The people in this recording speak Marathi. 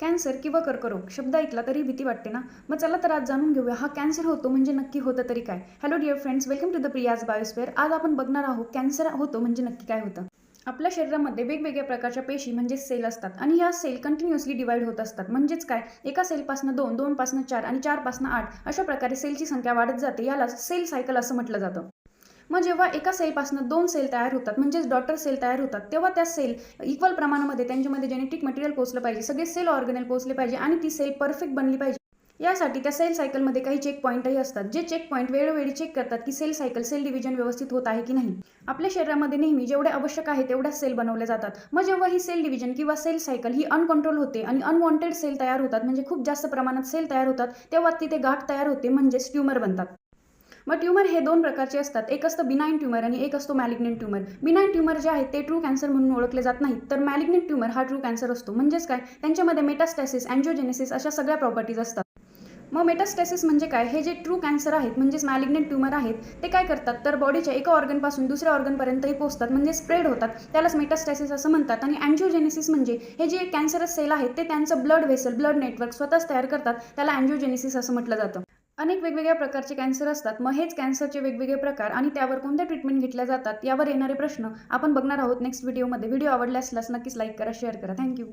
कॅन्सर किंवा कर्करोग शब्द ऐकला तरी भीती वाटते ना. मग चला तर आज जाणून घेऊया हा कॅन्सर होतो म्हणजे नक्की होतं तरी काय. Hello dear friends, welcome to the Priya's biosphere. आज आपण बघणार आहोत कॅन्सर होतो म्हणजे नक्की काय होतं. आपल्या शरीरामध्ये वेगवेगळ्या प्रकारच्या पेशी म्हणजे सेल असतात आणि या सेल कंटिन्युअसली डिवाइड होत असतात. म्हणजेच काय, एका सेलपासून 2, 2 पासून 4 आणि 4 पासून 8 अशा प्रकारे सेलची संख्या वाढत जाते. याला सेल सायकल असं म्हटलं जातं. मग जेव्हा एका सेलपासून 2 सेल तयार होतात म्हणजेच डॉटर सेल तयार होतात, तेव्हा त्या सेल इक्वल प्रमाणामध्ये त्यांच्यामध्ये जेनेटिक मटेरियल पोहोचलं पाहिजे, सगळे सेल ऑर्गेनेल पोहोचले पाहिजे आणि ती सेल परफेक्ट बनली पाहिजे. यासाठी त्या सेल सायकलमध्ये काही चेक पॉईंटही असतात, जे चेक पॉईंट वेळोवेळी चेक करतात की सेल डिव्हिजन व्यवस्थित होत आहे की नाही. आपल्या शरीरामध्ये नेहमी जेवढे आवश्यक आहे तेवढ्याच सेल बनवल्या जातात. मग जेव्हा ही सेल डिव्हिजन किंवा सेल सायकल ही अनकंट्रोल होते आणि अनवॉन्टेड सेल तयार होतात, म्हणजे खूप जास्त प्रमाणात सेल तयार होतात, तेव्हा तिथे गाठ तयार होते म्हणजेच ट्यूमर बनतात. मग ट्यूमर हे 2 प्रकारचे असतात. एक असतं बिनाइन ट्यूमर आणि एक असतो मॅलिग्नंट ट्यूमर. बिनाइन ट्यूमर जे आहेत ते ट्रू कॅन्सर म्हणून ओळखले जात नाहीत, तर मॅलिग्नंट ट्यूमर हा ट्रू कॅन्सर असतो. म्हणजेच काय, त्यांच्यामध्ये मेटास्टॅसिस, अँजिओजेनेसिस अशा सगळ्या प्रॉपर्टीज असतात. मग मेटास्टॅसिस म्हणजे काय, हे जे ट्रू कॅन्सर आहेत म्हणजेच मॅलिग्नंट ट्यूमर आहेत, ते काय करतात तर बॉडीच्या एका ऑर्गनपासून दुसऱ्या ऑर्गनपर्यंतही पोहोचतात, म्हणजे स्प्रेड होतात. त्यालाच मेटास्टॅसिस असं म्हणतात. आणि अँजिओजेनेसिस म्हणजे हे जे कॅन्सरस सेल आहेत ते त्यांचं ब्लड व्हेसल, ब्लड नेटवर्क स्वतःच तयार करतात. त्याला अँजिओजेनेसिस असं म्हटलं जातं. अनेक वेगवेगळ्या प्रकारचे कॅन्सर असतात. मग हेच कॅन्सरचे वेगवेगळे प्रकार आणि त्यावर कोणत्या ट्रीटमेंट घेतल्या जातात यावर येणारे प्रश्न आपण बघणार आहोत नेक्स्ट व्हिडिओमध्ये. व्हिडिओ आवडल्यास नक्कीच लाईक करा, शेअर करा. थँक्यू.